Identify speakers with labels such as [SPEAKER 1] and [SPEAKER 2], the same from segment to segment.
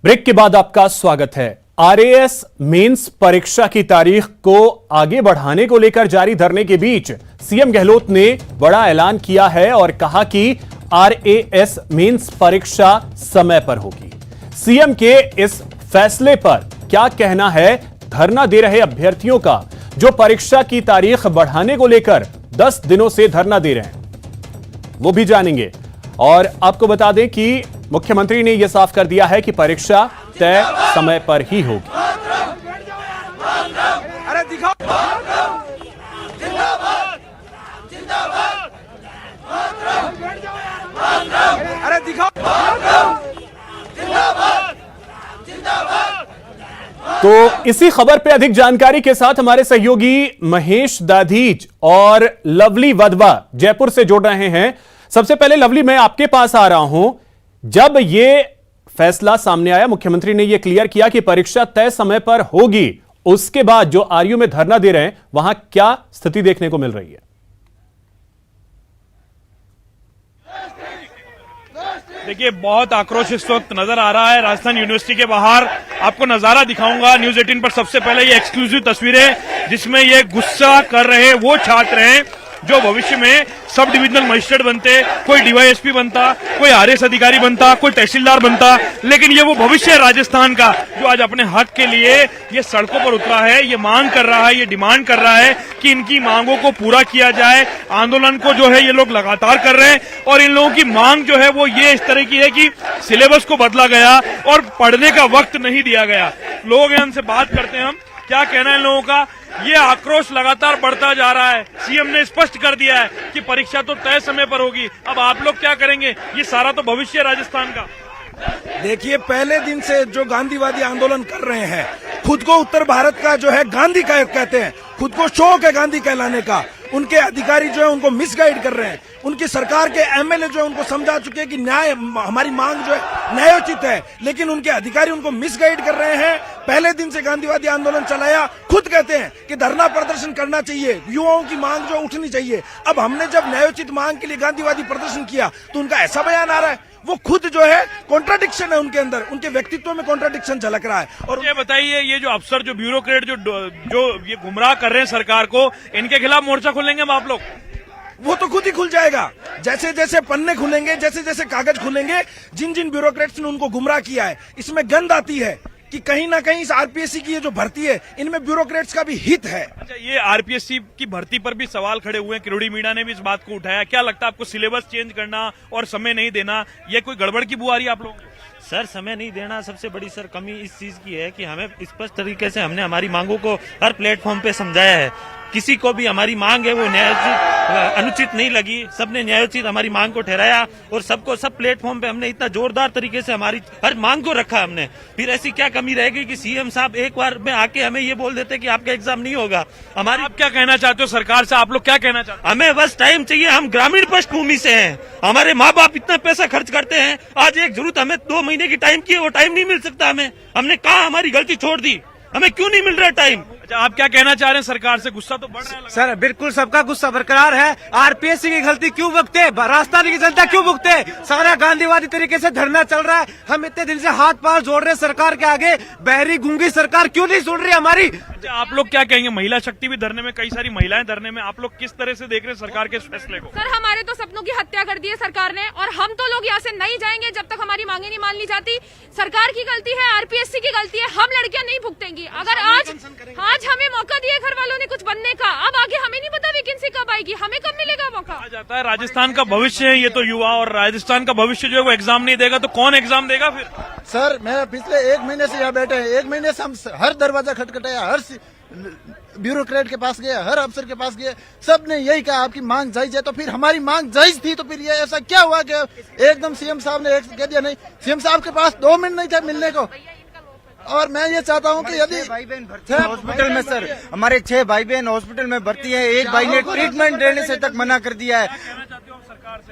[SPEAKER 1] Break के बाद आपका स्वागत है। आरएएस मेंस परीक्षा की तारीख को आगे बढ़ाने को लेकर जारी धरने के बीच सीएम गहलोत ने बड़ा ऐलान किया है और कहा कि आरएएस मेंस परीक्षा समय पर होगी। सीएम के इस फैसले पर क्या कहना है धरना दे रहे अभ्यर्थियों का, जो परीक्षा की तारीख बढ़ाने को लेकर 10 दिनों से धरना दे रहे हैं, वो भी जानेंगे। और आपको बता दें कि मुख्यमंत्री ने यह साफ कर दिया है कि परीक्षा तय समय पर ही होगी।
[SPEAKER 2] अरे दिखाओ, अरे दिखाओ।
[SPEAKER 1] तो इसी खबर पे अधिक जानकारी के साथ हमारे सहयोगी महेश दाधीच और लवली वधवा जयपुर से जुड़ रहे हैं। सबसे पहले लवली, मैं आपके पास आ रहा हूं। जब यह फैसला सामने आया, मुख्यमंत्री ने यह क्लियर किया कि परीक्षा तय समय पर होगी, उसके बाद जो आरयू में धरना दे रहे हैं वहां क्या स्थिति देखने को मिल रही है?
[SPEAKER 3] देखिए, बहुत आक्रोश इस वक्त नजर आ रहा है राजस्थान यूनिवर्सिटी के बाहर। आपको नजारा दिखाऊंगा न्यूज 18 पर। सबसे पहले ये एक्सक्लूसिव तस्वीरें जिसमें ये गुस्सा कर रहे वो छात्र हैं जो भविष्य में सब डिविजनल मजिस्ट्रेट बनते, कोई डीवाईएसपी बनता, कोई आरएएस अधिकारी बनता, कोई तहसीलदार बनता। लेकिन ये वो भविष्य है राजस्थान का जो आज अपने हक के लिए ये सड़कों पर उतरा है, ये मांग कर रहा है, ये डिमांड कर रहा है कि इनकी मांगों को पूरा किया जाए। आंदोलन को जो है ये लोग लगातार कर रहे हैं और इन लोगों की मांग जो है वो ये इस तरह की है कि सिलेबस को बदला गया और पढ़ने का वक्त नहीं दिया गया। लोग हैं, उनसे बात करते हैं हम, क्या कहना है इन लोगों का। ये आक्रोश लगातार बढ़ता जा रहा है। सीएम ने स्पष्ट कर दिया है कि परीक्षा तो तय समय पर होगी। अब आप लोग क्या करेंगे? ये सारा तो भविष्य है राजस्थान का।
[SPEAKER 2] देखिए, पहले दिन से जो गांधीवादी आंदोलन कर रहे हैं, खुद को उत्तर भारत का जो है गांधी का कहते हैं, खुद को शौक है गांधी कहलाने का। उनके अधिकारी जो है उनको मिसगाइड कर रहे हैं। उनकी सरकार के एमएलए जो है उनको समझा चुके हैं कि न्याय, हमारी मांग जो है न्यायोचित है, लेकिन उनके अधिकारी उनको मिसगाइड कर रहे हैं। पहले दिन से गांधीवादी आंदोलन चलाया, खुद कहते हैं कि धरना प्रदर्शन करना चाहिए, युवाओं की मांग जो उठनी चाहिए। अब हमने जब न्यायोचित मांग के लिए गांधीवादी प्रदर्शन किया तो उनका ऐसा बयान आ रहा है। वो खुद जो है कॉन्ट्राडिक्शन है उनके अंदर, उनके व्यक्तित्व में कॉन्ट्राडिक्शन झलक रहा है। और
[SPEAKER 3] ये बताइए, ये जो अफसर, जो ब्यूरोक्रेट, जो ये गुमराह कर रहे हैं सरकार को, इनके खिलाफ मोर्चा खोलेंगे आप लोग?
[SPEAKER 2] वो तो खुद ही खुल जाएगा। जैसे जैसे पन्ने खुलेंगे, जैसे जैसे कागज खुलेंगे, जिन जिन ब्यूरोक्रेट्स ने उनको गुमराह किया है, इसमें गंध आती है कि कहीं ना कहीं इस आरपीएससी की ये जो भर्ती है, इनमें ब्यूरोक्रेट्स का भी हित है।
[SPEAKER 3] अच्छा, ये आरपीएससी की भर्ती पर भी सवाल खड़े हुए हैं। किरोड़ी मीणा ने भी इस बात को उठाया। क्या लगता है आपको, सिलेबस चेंज करना और समय नहीं देना, ये कोई गड़बड़ की बुआरी आप लोग?
[SPEAKER 4] सर, समय नहीं देना सबसे बड़ी सर कमी इस चीज की है कि हमें स्पष्ट तरीके से हमने हमारी मांगों को हर प्लेटफॉर्म पे समझाया है। किसी को भी हमारी मांग है वो न्यायोचित अनुचित नहीं लगी, सबने न्यायोचित हमारी मांग को ठहराया और सबको सब प्लेटफॉर्म पे हमने इतना जोरदार तरीके से हमारी हर मांग को रखा हमने। फिर ऐसी क्या कमी रहेगी कि सीएम साहब एक बार में आके हमें ये बोल देते कि आपका एग्जाम नहीं होगा। हमारी
[SPEAKER 3] आप क्या कहना चाहते हो सरकार से? आप लोग क्या कहना चाहते हो?
[SPEAKER 4] हमें बस टाइम चाहिए। हम ग्रामीण पृष्ठभूमि से हैं, हमारे माँ बाप इतना पैसा खर्च करते हैं। आज एक जरूरत हमें 2 महीने की टाइम की है, वो टाइम नहीं मिल सकता हमें। हमने कहा हमारी गलती छोड़ दी, हमें क्यों नहीं मिल रहा टाइम?
[SPEAKER 3] अच्छा, आप क्या कहना चाह रहे हैं सरकार से? गुस्सा तो बढ़ रहा है
[SPEAKER 5] सर, बिल्कुल सबका गुस्सा बरकरार है। आरपीएससी की गलती क्यों भुगते, राजस्थान की जनता क्यों भुगते? सारा गांधीवादी तरीके से धरना चल रहा है। हम इतने दिन से हाथ पांव जोड़ रहे हैं सरकार के आगे, बहरी गूंगी सरकार क्यों नहीं सुन रही हमारी?
[SPEAKER 3] अच्छा, आप लोग क्या कहेंगे? महिला शक्ति भी धरने में, कई सारी महिलाएं धरने में, आप लोग किस तरह से देख रहे हैं सरकार के इस फैसले को?
[SPEAKER 6] सर, हमारे तो सपनों की हत्या कर दी है सरकार ने, और हम तो लोग यहाँ से नहीं जाएंगे जब तक हमारी मांगे नहीं मान ली जाती। सरकार की गलती है, आरपीएससी की गलती है, हम लड़कियां नहीं भुगतेंगी। अगर आज हमें मौका दिया घर वालों ने कुछ बनने का, अब आगे हमें नहीं पता वैकेंसी कब आएगी, हमें कब मिलेगा मौका।
[SPEAKER 3] आ जाता है राजस्थान का भविष्य है ये तो युवा, और राजस्थान का भविष्य जो है वो एग्जाम नहीं देगा तो कौन एग्जाम देगा फिर?
[SPEAKER 7] सर, मैं पिछले 1 महीने से यहाँ बैठे हैं। 1 महीने से हम हर दरवाजा खटखटाया, हर ब्यूरोक्रेट के पास गए, हर अफसर के पास गए, सब ने यही कहा आपकी मांग जायज है। तो फिर हमारी मांग जायज थी तो फिर ये ऐसा क्या हुआ कि एकदम सीएम साहब ने कह दिया? नहीं, सीएम साहब के पास 2 मिनट नहीं थे मिलने को। और मैं ये चाहता हूँ कि यदि
[SPEAKER 8] भाई बहन भर्ती हॉस्पिटल में, सर हमारे 6 भाई बहन हॉस्पिटल में भर्ती है, एक भाई ने ट्रीटमेंट देने से तक मना कर दिया है।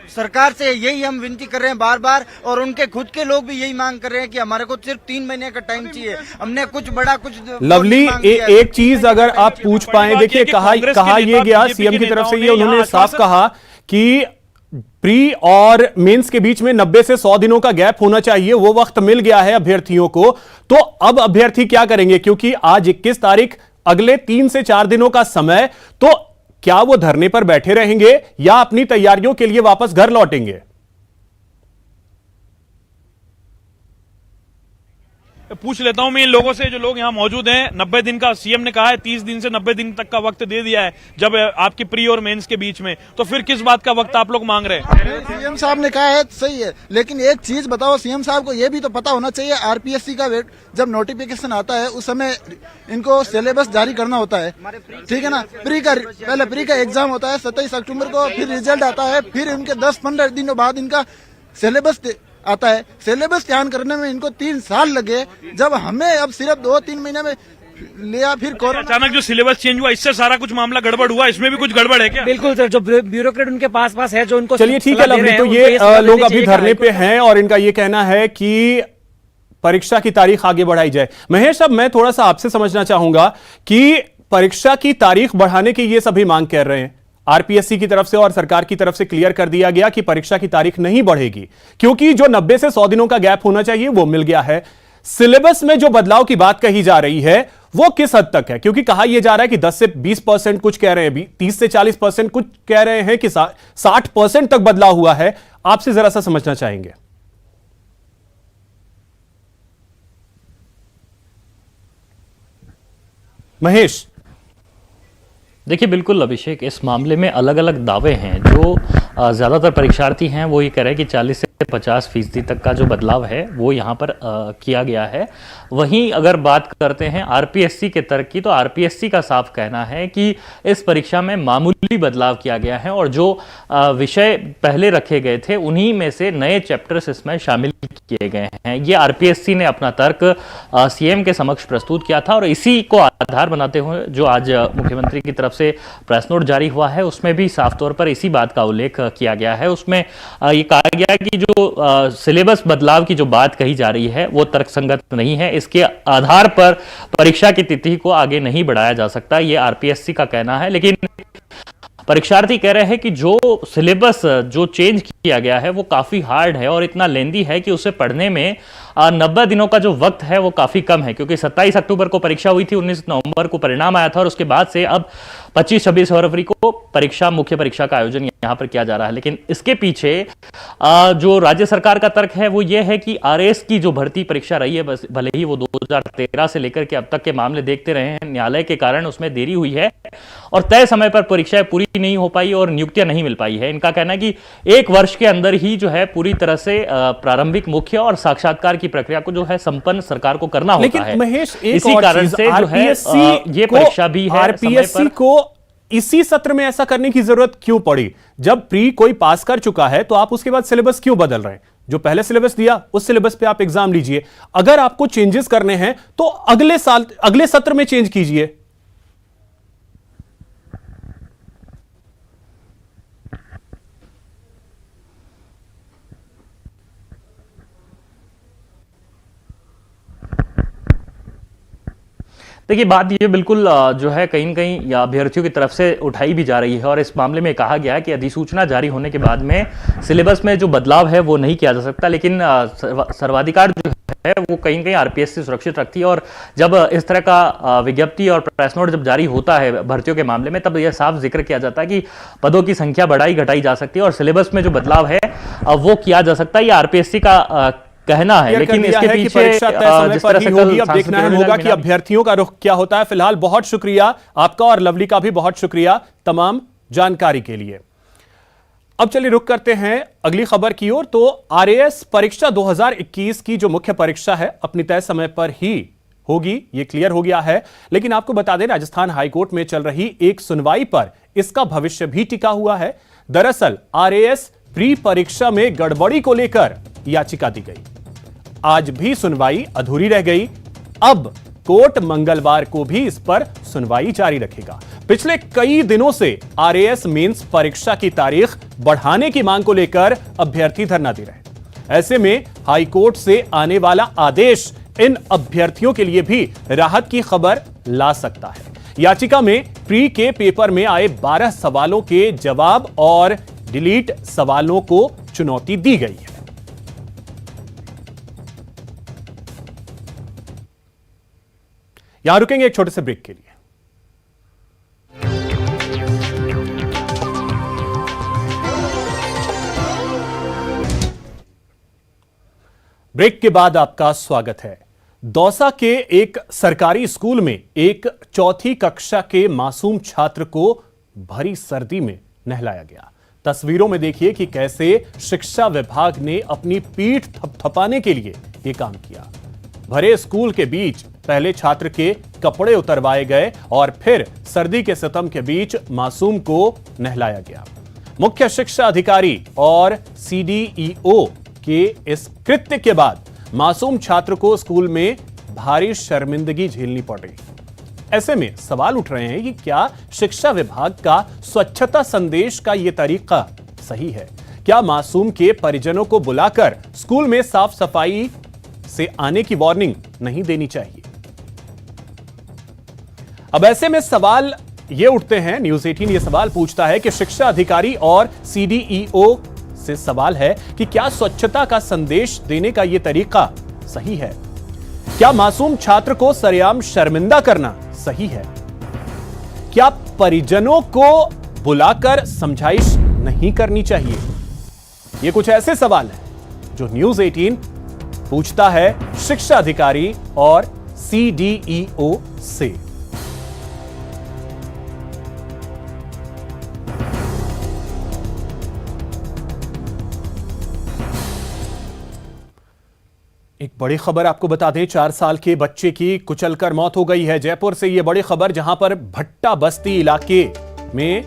[SPEAKER 8] सरकार से यही हम विनती कर रहे हैं बार बार, और उनके खुद के लोग भी यही मांग कर रहे हैं कि हमारे को सिर्फ 3 महीने का टाइम चाहिए। हमने कुछ बड़ा कुछ
[SPEAKER 1] लवली, एक चीज अगर आप पूछ पाए, देखिए कहा यह गया सीएम की तरफ से, ये उन्होंने साफ कहा कि प्री और मेंस के बीच में 90 से 100 दिनों का गैप होना चाहिए, वो वक्त मिल गया है अभ्यर्थियों को। तो अब अभ्यर्थी क्या करेंगे, क्योंकि आज 21 तारीख, अगले 3 से 4 दिनों का समय, तो क्या वो धरने पर बैठे रहेंगे या अपनी तैयारियों के लिए वापस घर लौटेंगे?
[SPEAKER 3] पूछ लेता हूं मैं इन लोगों से जो लोग यहाँ मौजूद हैं। 90 दिन का सीएम ने कहा है, 30 दिन से 90 दिन तक का वक्त दे दिया है जब आपकी प्री और मेंस के बीच में, तो फिर किस बात का वक्त आप लोग मांग रहे हैं?
[SPEAKER 7] सीएम साहब ने कहा है सही है, लेकिन एक चीज बताओ, सीएम साहब को यह भी तो पता होना चाहिए, आरपीएससी का वेट जब नोटिफिकेशन आता है उस समय इनको सिलेबस जारी करना होता है, ठीक है ना। पहले प्री का एग्जाम होता है 27 अक्टूबर को, फिर रिजल्ट आता है, फिर उनके 10-15 दिनों बाद इनका सिलेबस आता है। सिलेबस तैयार करने में इनको 3 साल लगे, जब हमें अब सिर्फ 2-3 महीने में लिया। फिर
[SPEAKER 3] अचानक जो सिलेबस चेंज हुआ, इससे सारा कुछ मामला गड़बड़ हुआ, इसमें भी कुछ गड़बड़ है क्या?
[SPEAKER 9] बिल्कुल सर, जो ब्यूरोक्रेट उनके पास है, जो उनको
[SPEAKER 1] चलिए ठीक है लवली, तो ये लोग अभी धरने पे हैं और इनका ये कहना है कि परीक्षा की तारीख आगे बढ़ाई जाए। महेश, अब मैं थोड़ा सा आपसे समझना चाहूंगा कि परीक्षा की तारीख बढ़ाने की ये सभी मांग कर रहे हैं, आरपीएससी की तरफ से और सरकार की तरफ से क्लियर कर दिया गया कि परीक्षा की तारीख नहीं बढ़ेगी, क्योंकि जो 90 से 100 दिनों का गैप होना चाहिए वो मिल गया है। सिलेबस में जो बदलाव की बात कही जा रही है वो किस हद तक है, क्योंकि कहा यह जा रहा है कि 10 से 20% कुछ कह रहे हैं, 30 से 40% कुछ कह रहे हैं कि 60% तक बदलाव हुआ है। आपसे जरा सा समझना चाहेंगे। महेश,
[SPEAKER 10] देखिए बिल्कुल अभिषेक, इस मामले में अलग अलग दावे हैं। जो ज़्यादातर परीक्षार्थी हैं वो ये कह रहे हैं कि 40 से 50% तक का जो बदलाव है वो यहाँ पर किया गया है। वहीं अगर बात करते हैं आरपीएससी के तर्क की, तो आरपीएससी का साफ कहना है कि इस परीक्षा में मामूली बदलाव किया गया है और जो विषय पहले रखे गए थे उन्हीं में से नए चैप्टर्स इसमें शामिल किए गए हैं। ये आरपीएससी ने अपना तर्क सीएम के समक्ष प्रस्तुत किया था और इसी को आधार बनाते हुए जो आज मुख्यमंत्री की तरफ से प्रेस नोट जारी हुआ है उसमें भी साफ तौर पर इसी बात का उल्लेख किया गया है। उसमें ये कहा गया कि जो सिलेबस बदलाव की जो बात कही जा रही है वो तर्कसंगत नहीं है, इसके आधार पर परीक्षा की तिथि को आगे नहीं बढ़ाया जा सकता, ये आरपीएससी का कहना है। लेकिन परीक्षार्थी कह रहे हैं कि जो सिलेबस जो चेंज किया गया है वो काफी हार्ड है और इतना लेंदी है कि उसे पढ़ने में 90 दिनों का जो वक्त है वो काफी कम है, क्योंकि 27 अक्टूबर को परीक्षा हुई थी, 19 नवंबर को परिणाम आया था और उसके बाद से अब 25-26 फरवरी को मुख्य परीक्षा का आयोजन यहां पर किया जा रहा है। लेकिन इसके पीछे जो राज्य सरकार का तर्क है वो ये है कि आरएएस की जो भर्ती परीक्षा रही है, भले ही वो 2013 से लेकर के अब तक के मामले देखते रहे हैं, न्यायालय के कारण उसमें देरी हुई है और तय समय पर परीक्षाएं पूरी नहीं हो पाई और नियुक्तियां नहीं मिल पाई है। इनका कहना है कि 1 वर्ष के अंदर ही जो है पूरी तरह से प्रारंभिक, मुख्य और साक्षात्कार की प्रक्रिया को जो है संपन्न सरकार को करना होता है।
[SPEAKER 1] महेश,
[SPEAKER 10] इसी कारण से जो है ये परीक्षा भी है।
[SPEAKER 1] आरपीएससी को इसी सत्र में ऐसा करने की जरूरत क्यों पड़ी? जब प्री कोई पास कर चुका है तो आप उसके बाद सिलेबस क्यों बदल रहे हैं? जो पहले सिलेबस दिया उस सिलेबस पे आप एग्जाम लीजिए। अगर आपको चेंजेस करने हैं तो अगले साल, अगले सत्र में चेंज कीजिए।
[SPEAKER 10] देखिए बात ये बिल्कुल जो है कहीं न कहीं अभ्यर्थियों की तरफ से उठाई भी जा रही है और इस मामले में कहा गया है कि अधिसूचना जारी होने के बाद में सिलेबस में जो बदलाव है वो नहीं किया जा सकता, लेकिन सर्वाधिकार जो है वो कहीं न कहीं आरपीएससी सुरक्षित रखती है। और जब इस तरह का विज्ञप्ति और प्रेस नोट जब जारी होता है भर्तियों के मामले में, तब यह साफ जिक्र किया जाता है कि पदों की संख्या बढ़ाई घटाई जा सकती है और सिलेबस में जो बदलाव है वो किया जा सकता है। ये आरपीएससी का कहना है, लेकिन इसके पीछे
[SPEAKER 1] परीक्षा तय समय पर ही होगी। अब देखना होगा कि अभ्यर्थियों का रुख क्या होता है। फिलहाल बहुत शुक्रिया आपका और लवली का भी बहुत शुक्रिया तमाम जानकारी के लिए। अब चलिए रुख करते हैं अगली खबर की ओर। तो आरएएस परीक्षा 2021 की जो मुख्य परीक्षा है अपनी तय समय पर ही होगी, ये क्लियर हो गया है। लेकिन आपको बता दें, राजस्थान हाईकोर्ट में चल रही एक सुनवाई पर इसका भविष्य भी टिका हुआ है। दरअसल आरएएस प्री परीक्षा में गड़बड़ी को लेकर याचिका दी गई, आज भी सुनवाई अधूरी रह गई। अब कोर्ट मंगलवार को भी इस पर सुनवाई जारी रखेगा। पिछले कई दिनों से आरएएस मेंस परीक्षा की तारीख बढ़ाने की मांग को लेकर अभ्यर्थी धरना दे रहे। ऐसे में हाईकोर्ट से आने वाला आदेश इन अभ्यर्थियों के लिए भी राहत की खबर ला सकता है। याचिका में प्री के पेपर में आए 12 सवालों के जवाब और डिलीट सवालों को चुनौती दी गई है। यहां रुकेंगे एक छोटे से ब्रेक के लिए। ब्रेक के बाद आपका स्वागत है। दौसा के एक सरकारी स्कूल में एक चौथी कक्षा के मासूम छात्र को भरी सर्दी में नहलाया गया। तस्वीरों में देखिए कि कैसे शिक्षा विभाग ने अपनी पीठ थपथपाने के लिए यह काम किया। भरे स्कूल के बीच पहले छात्र के कपड़े उतरवाए गए और फिर सर्दी के सितम के बीच मासूम को नहलाया गया। मुख्य शिक्षा अधिकारी और CDEO के इस कृत्य के बाद मासूम छात्र को स्कूल में भारी शर्मिंदगी झेलनी पड़ रही। ऐसे में सवाल उठ रहे हैं कि क्या शिक्षा विभाग का स्वच्छता संदेश का यह तरीका सही है? क्या मासूम के परिजनों को बुलाकर स्कूल में साफ सफाई से आने की वार्निंग नहीं देनी चाहिए? अब ऐसे में सवाल ये उठते हैं, न्यूज़ 18 ये सवाल पूछता है कि शिक्षा अधिकारी और CDEO से सवाल है कि क्या स्वच्छता का संदेश देने का यह तरीका सही है? क्या मासूम छात्र को सरेआम शर्मिंदा करना सही है? क्या परिजनों को बुलाकर समझाइश नहीं करनी चाहिए? ये कुछ ऐसे सवाल हैं जो न्यूज़ 18 पूछता है शिक्षा अधिकारी और CDEO से। एक बड़ी खबर आपको बता दें, 4 साल के बच्चे की कुचलकर मौत हो गई है। जयपुर से यह बड़ी खबर, जहां पर भट्टा बस्ती इलाके में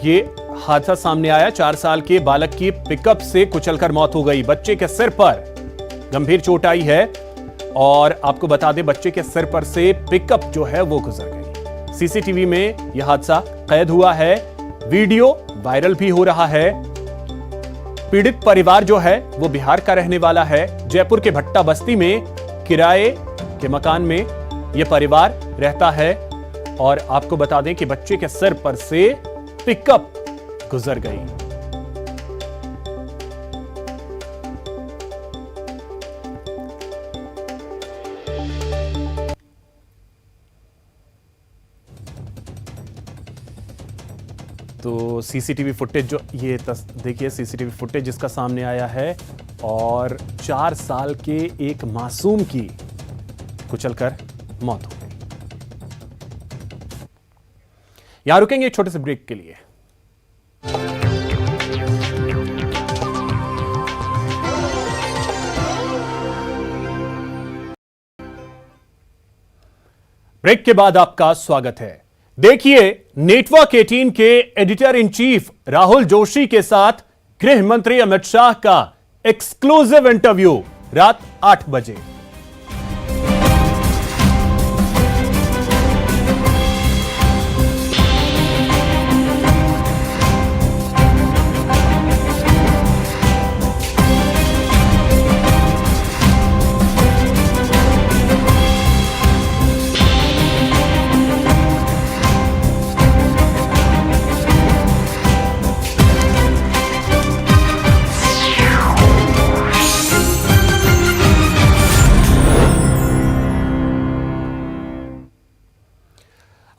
[SPEAKER 1] यह हादसा सामने आया। 4 साल के बालक की पिकअप से कुचलकर मौत हो गई। बच्चे के सिर पर गंभीर चोट आई है और आपको बता दें बच्चे के सिर पर से पिकअप जो है वो गुजर गई। CCTV में यह हादसा कैद हुआ है, वीडियो वायरल भी हो रहा है। पीड़ित परिवार जो है वो बिहार का रहने वाला है। जयपुर के भट्टा बस्ती में किराए के मकान में यह परिवार रहता है और आपको बता दें कि बच्चे के सिर पर से पिकअप गुजर गई। तो CCTV फुटेज जो ये देखिए CCTV फुटेज जिसका सामने आया है और 4 साल के एक मासूम की कुचलकर मौत हो गई। यहां रुकेंगे एक छोटे से ब्रेक के लिए। ब्रेक के बाद आपका स्वागत है। देखिए नेटवर्क 18 के editor in chief Rahul Joshi के साथ गृह मंत्री अमित शाह का एक्सक्लूसिव इंटरव्यू रात 8 बजे।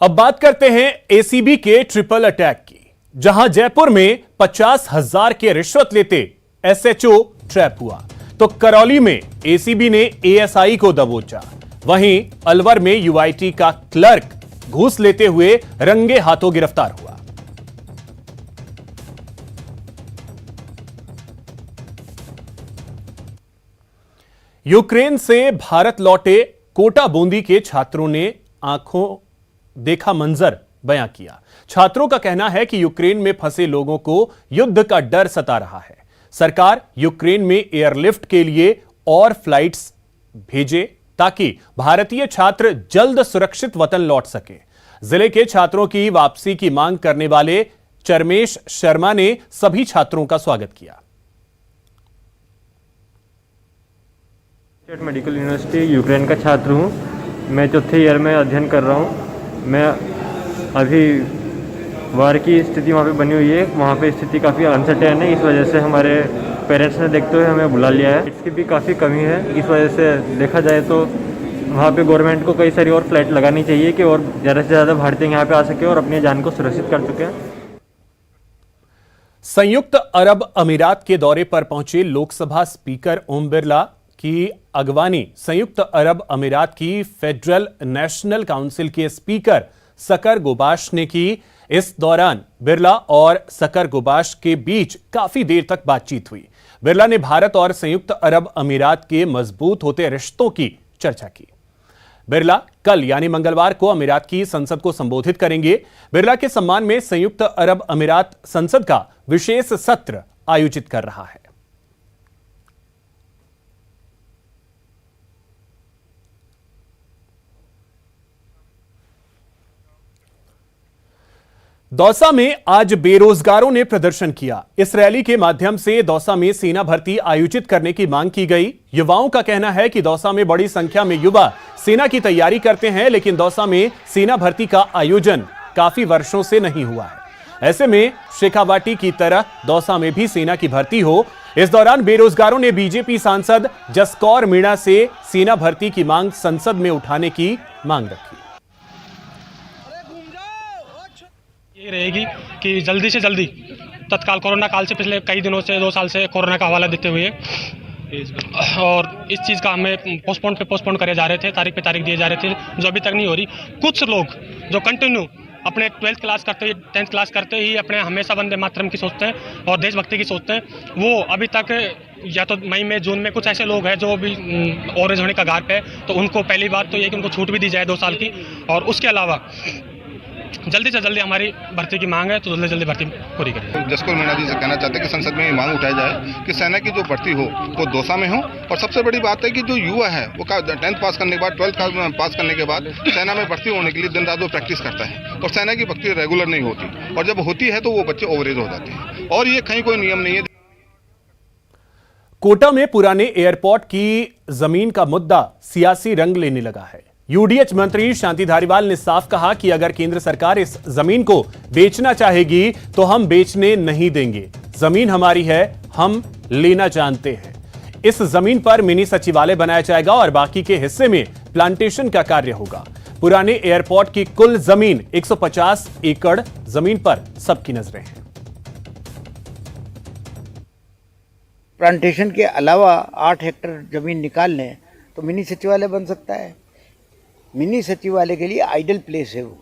[SPEAKER 1] अब बात करते हैं ACB के ट्रिपल अटैक की, जहां जयपुर में 50,000 के रिश्वत लेते SHO ट्रैप हुआ, तो करौली में ACB ने ASI को दबोचा। वहीं अलवर में UIT का क्लर्क घूस लेते हुए रंगे हाथों गिरफ्तार हुआ। यूक्रेन से भारत लौटे कोटा बूंदी के छात्रों ने आंखों देखा मंजर बयां किया। छात्रों का कहना है कि यूक्रेन में फंसे लोगों को युद्ध का डर सता रहा है। सरकार यूक्रेन में एयरलिफ्ट के लिए और फ्लाइट्स भेजे ताकि भारतीय छात्र जल्द सुरक्षित वतन लौट सके। जिले के छात्रों की वापसी की मांग करने वाले चरमेश शर्मा ने सभी छात्रों का स्वागत किया।
[SPEAKER 11] मेडिकल यूनिवर्सिटी यूक्रेन का छात्र हूं। मैं चौथे ईयर में अध्ययन कर रहा हूं। मैं अभी वार की स्थिति वहाँ पे बनी हुई है, वहाँ पे स्थिति काफ़ी अनसर्टेन है। इस वजह से हमारे पेरेंट्स ने देखते हुए हमें बुला लिया है। इसकी भी काफ़ी कमी है। इस वजह से देखा जाए तो वहाँ पे गवर्नमेंट को कई सारी और फ्लाइट लगानी चाहिए कि और ज़्यादा से ज़्यादा भारतीय यहाँ पे आ सके और अपनी जान को सुरक्षित कर चुके।
[SPEAKER 1] संयुक्त अरब अमीरात के दौरे पर पहुंचे लोकसभा स्पीकर ओम बिरला की अगवानी संयुक्त अरब अमीरात की फेडरल नेशनल काउंसिल के स्पीकर सकर गुबाश ने की। इस दौरान बिरला और सकर गुबाश के बीच काफी देर तक बातचीत हुई। बिरला ने भारत और संयुक्त अरब अमीरात के मजबूत होते रिश्तों की चर्चा की। बिरला कल यानी मंगलवार को अमीरात की संसद को संबोधित करेंगे। बिरला के सम्मान में संयुक्त अरब अमीरात संसद का विशेष सत्र आयोजित कर रहा है। दौसा में आज बेरोजगारों ने प्रदर्शन किया। इस रैली के माध्यम से दौसा में सेना भर्ती आयोजित करने की मांग की गई। युवाओं का कहना है कि दौसा में बड़ी संख्या में युवा सेना की तैयारी करते हैं, लेकिन दौसा में सेना भर्ती का आयोजन काफी वर्षों से नहीं हुआ है। ऐसे में शेखावाटी की तरह दौसा में भी सेना की भर्ती हो। इस दौरान बेरोजगारों ने बीजेपी सांसद जसकौर मीणा से सेना भर्ती की मांग संसद में उठाने की मांग रखी।
[SPEAKER 12] ये रहेगी कि जल्दी से जल्दी तत्काल कोरोना काल से पिछले कई दिनों से 2 साल से कोरोना का हवाला देते हुए और इस चीज़ का हमें पोस्टपोन करे जा रहे थे, तारीख पे तारीख दिए जा रहे थे, जो अभी तक नहीं हो रही। कुछ लोग जो कंटिन्यू अपने 12th क्लास करते ही 10th क्लास करते ही अपने हमेशा वंदे मातरम की सोचते हैं और देशभक्ति की सोचते हैं, वो अभी तक या तो मई में जून में कुछ ऐसे लोग हैं जो भी ऑरेंज होने का घाट पे, तो उनको पहली बात तो ये कि उनको छूट भी दी जाए 2 साल की। और उसके अलावा जल्दी से जल्दी हमारी भर्ती की मांग है, तो जल्दी जल्दी भर्ती पूरी करें।
[SPEAKER 13] जसकौर मीणा जी से कहना चाहते हैं कि संसद में ये मांग उठाई जाए कि सेना की जो भर्ती हो वो दौसा में हो। और सबसे बड़ी बात है कि जो युवा है वो 10th पास करने के बाद 12th पास करने के बाद सेना में भर्ती होने के लिए दिन रात वो प्रैक्टिस करता है और सेना की भर्ती रेगुलर नहीं होती, और जब होती है तो वो बच्चे ओवरेज हो जाते हैं और ये कहीं कोई नियम नहीं है।
[SPEAKER 1] कोटा में पुराने एयरपोर्ट की जमीन का मुद्दा सियासी रंग लेने लगा है। यूडीएच मंत्री शांति धारीवाल ने साफ कहा कि अगर केंद्र सरकार इस जमीन को बेचना चाहेगी तो हम बेचने नहीं देंगे। जमीन हमारी है, हम लेना जानते हैं। इस जमीन पर मिनी सचिवालय बनाया जाएगा और बाकी के हिस्से में प्लांटेशन का कार्य होगा। पुराने एयरपोर्ट की कुल जमीन 150 एकड़ जमीन पर सबकी नजरें हैं।
[SPEAKER 14] प्लांटेशन के अलावा 8 हेक्टेयर जमीन निकाल लें तो मिनी सचिवालय बन सकता है। मिनी सचिवालय के लिए आइडल प्लेस है। वो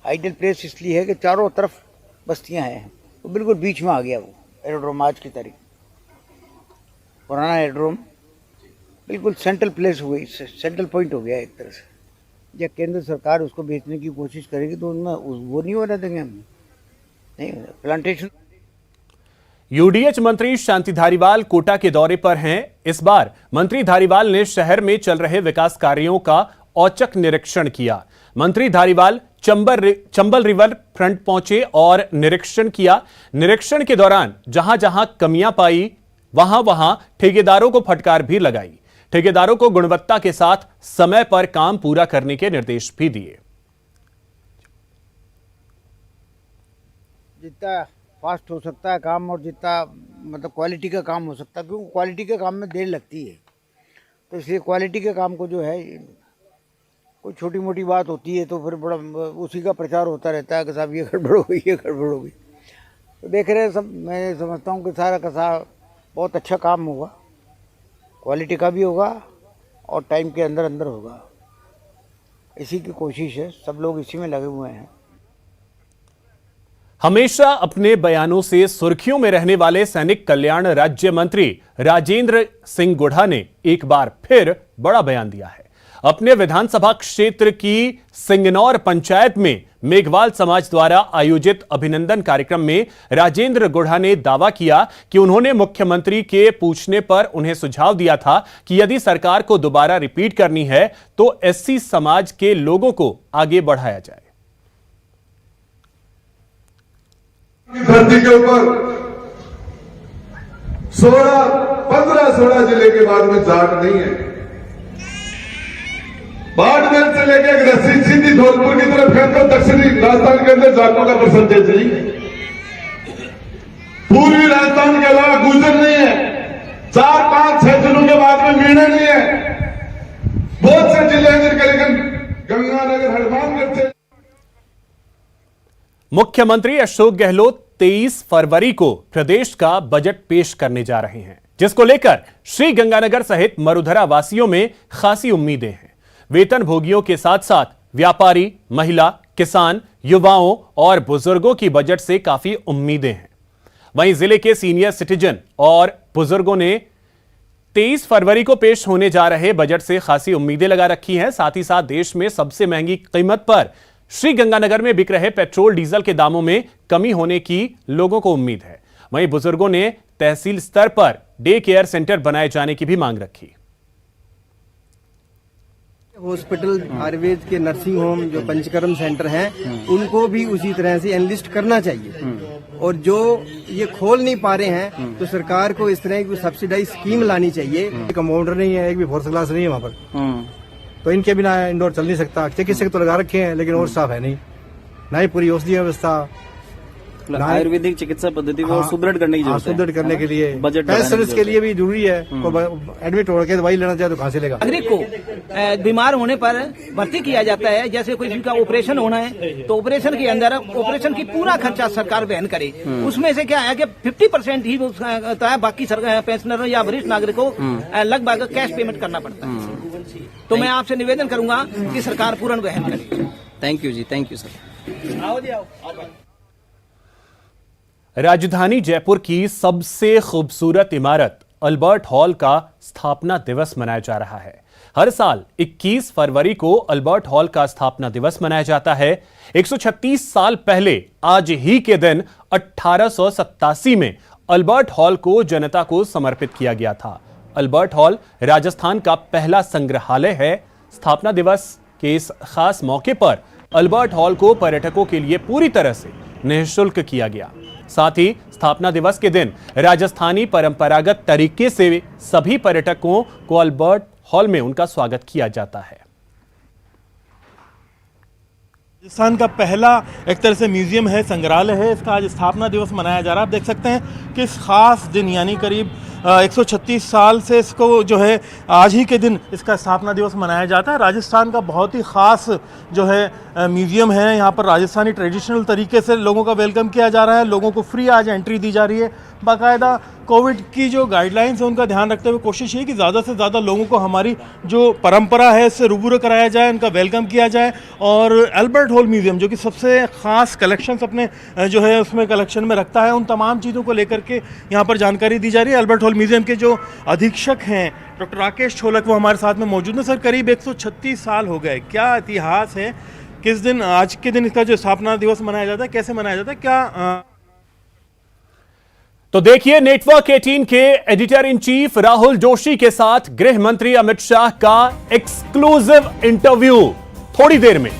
[SPEAKER 14] आइडल प्लेस इसलिए है कि चारों तरफ बस्तियां हैं, वो बिल्कुल बीच में आ गया वो एरोड्रोम। आज की तारीख पुराना एरोड्रोम बिल्कुल सेंट्रल प्लेस हो गई, सेंट्रल पॉइंट हो गया एक तरह से। जब केंद्र सरकार उसको बेचने की कोशिश करेगी तो उनमें वो नहीं होने देंगे हम, नहीं प्लांटेशन।
[SPEAKER 1] यूडीएच मंत्री शांति धारीवाल कोटा के दौरे पर हैं। इस बार मंत्री धारीवाल ने शहर में चल रहे विकास कार्यों का औचक निरीक्षण किया। मंत्री धारीवाल चंबल रिवर फ्रंट पहुंचे और निरीक्षण किया। निरीक्षण के दौरान जहां जहां कमियां पाई वहां ठेकेदारों को फटकार भी लगाई। ठेकेदारों को गुणवत्ता के साथ समय पर काम पूरा करने के निर्देश भी दिए।
[SPEAKER 14] जितना फास्ट हो सकता है काम और जितना मतलब क्वालिटी का काम हो सकता है, क्योंकि क्वालिटी के काम में देर लगती है, तो इसलिए क्वालिटी के काम को जो है कोई छोटी मोटी बात होती है तो फिर बड़ा उसी का प्रचार होता रहता है कि साहब ये गड़बड़ हो गई, ये गड़बड़ हो गई। तो देख रहे हैं सब, मैं समझता हूँ कि सारा का सारा बहुत अच्छा काम होगा, क्वालिटी का भी होगा और टाइम के अंदर अंदर होगा। इसी की कोशिश है, सब लोग इसी में लगे हुए हैं।
[SPEAKER 1] हमेशा अपने बयानों से सुर्खियों में रहने वाले सैनिक कल्याण राज्य मंत्री राजेंद्र सिंह गुढ़ा ने एक बार फिर बड़ा बयान दिया है। अपने विधानसभा क्षेत्र की सिंगनौर पंचायत में मेघवाल समाज द्वारा आयोजित अभिनंदन कार्यक्रम में राजेंद्र गुढ़ा ने दावा किया कि उन्होंने मुख्यमंत्री के पूछने पर उन्हें सुझाव दिया था कि यदि सरकार को दोबारा रिपीट करनी है तो एससी समाज के लोगों को आगे बढ़ाया जाए।
[SPEAKER 15] धरती के ऊपर 15-16 जिले के बाद में जाट नहीं है। बाड़मेर से लेके एक रस्सी सीधी धौलपुर की तरफ फेंको, दक्षिणी राजस्थान के अंदर जाटों का परसेंटेज नहीं है। पूर्वी राजस्थान के अलावा गुजर नहीं है। 4, 5, 6 दिनों के बाद में निर्णय नहीं है। बहुत से जिले हैं जिनके, लेकिन गंगानगर हनुमानगढ़ से
[SPEAKER 1] मुख्यमंत्री अशोक गहलोत 23 फरवरी को प्रदेश का बजट पेश करने जा रहे हैं, जिसको लेकर श्री गंगानगर सहित मरुधरा वासियों में खासी उम्मीदें हैं। वेतन भोगियों के साथ साथ व्यापारी, महिला, किसान, युवाओं और बुजुर्गों की बजट से काफी उम्मीदें हैं। वहीं जिले के सीनियर सिटीजन और बुजुर्गों ने 23 फरवरी को पेश होने जा रहे बजट से खासी उम्मीदें लगा रखी हैं। साथ ही साथ देश में सबसे महंगी कीमत पर श्री गंगानगर में बिक रहे पेट्रोल डीजल के दामों में कमी होने की लोगों को उम्मीद है। वहीं बुजुर्गों ने तहसील स्तर पर डे केयर सेंटर बनाए जाने की भी मांग रखी।
[SPEAKER 5] हॉस्पिटल, आयुर्वेद के नर्सिंग होम, जो पंचकर्म सेंटर हैं, उनको भी उसी तरह से एनलिस्ट करना चाहिए। और जो ये खोल नहीं पा रहे हैं तो सरकार को इस तरह की सब्सिडाइज स्कीम लानी चाहिए।
[SPEAKER 12] कंपाउंडर नहीं है, एक भी फोर्थ क्लास नहीं है वहाँ पर, तो इनके बिना इंडोर चल नहीं सकता। चिकित्सक तो लगा रखे हैं लेकिन और स्टाफ है नहीं, ना ही पूरी औषधि व्यवस्था,
[SPEAKER 9] आयुर्वेदिक चिकित्सा पद्धति को सुदृढ़ करने की जरूरत है।
[SPEAKER 12] सुदृढ़ करने के लिए
[SPEAKER 9] बजट
[SPEAKER 12] हेल्थ सर्विस के लिए भी जरूरी है। एडमिट होकर दवाई लेना चाहे तो कहाँ से लेगा।
[SPEAKER 9] नागरिक को बीमार होने पर भर्ती किया जाता है, जैसे कोई का ऑपरेशन होना है तो ऑपरेशन के अंदर ऑपरेशन की पूरा खर्चा सरकार वहन करे। उसमें से क्या है कि 50% ही होता है, बाकी पेंशनरों या वरिष्ठ नागरिकों को लगभग कैश पेमेंट करना पड़ता है। तो मैं आपसे निवेदन करूंगा कि सरकार पूर्ण वहन करे। Thank you ji, thank you sir.
[SPEAKER 1] राजधानी जयपुर की सबसे खूबसूरत इमारत अल्बर्ट हॉल का स्थापना दिवस मनाया जा रहा है। हर साल 21 फरवरी को अल्बर्ट हॉल का स्थापना दिवस मनाया जाता है। 136 साल पहले आज ही के दिन 1887 में अल्बर्ट हॉल को जनता को समर्पित किया गया था। अल्बर्ट हॉल राजस्थान का पहला संग्रहालय है। स्थापना दिवस के इस खास मौके पर अल्बर्ट हॉल को पर्यटकों के लिए पूरी तरह से निःशुल्क किया गया। साथ ही स्थापना दिवस के दिन राजस्थानी परंपरागत तरीके से सभी पर्यटकों को अल्बर्ट हॉल में उनका स्वागत किया जाता है।
[SPEAKER 3] राजस्थान का पहला एक तरह से म्यूजियम है, संग्रहालय है, इसका आज स्थापना दिवस मनाया जा रहा है। आप देख सकते हैं कि इस खास दिन यानी करीब 136 साल से इसको जो है आज ही के दिन इसका स्थापना दिवस मनाया जाता है। राजस्थान का बहुत ही ख़ास जो है म्यूज़ियम है। यहाँ पर राजस्थानी ट्रेडिशनल तरीके से लोगों का वेलकम किया जा रहा है। लोगों को फ्री आज एंट्री दी जा रही है। बाकायदा कोविड की जो गाइडलाइंस है उनका ध्यान रखते हुए कोशिश है कि ज़्यादा से ज़्यादा लोगों को हमारी जो परंपरा है इससे रूबरू कराया जाए, उनका वेलकम किया जाए। और अल्बर्ट हॉल म्यूज़ियम जो कि सबसे ख़ास कलेक्शंस अपने जो है उसमें कलेक्शन में रखता है, उन तमाम चीज़ों को लेकर के यहाँ पर जानकारी दी जा रही है। अल्बर्ट हॉल म्यूज़ियम के जो अधीक्षक हैं डॉक्टर राकेश छोलक, वो हमारे साथ में मौजूद हैं। सर, करीब 136 साल हो गए, क्या इतिहास है, किस दिन आज के दिन इसका जो स्थापना दिवस मनाया जाता है, कैसे मनाया जाता है, क्या
[SPEAKER 1] तो देखिए नेटवर्क 18 के editor in chief Rahul Joshi के साथ गृह मंत्री अमित शाह का एक्सक्लूसिव इंटरव्यू थोड़ी देर में।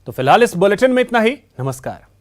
[SPEAKER 1] तो फिलहाल इस बुलेटिन में इतना ही। नमस्कार।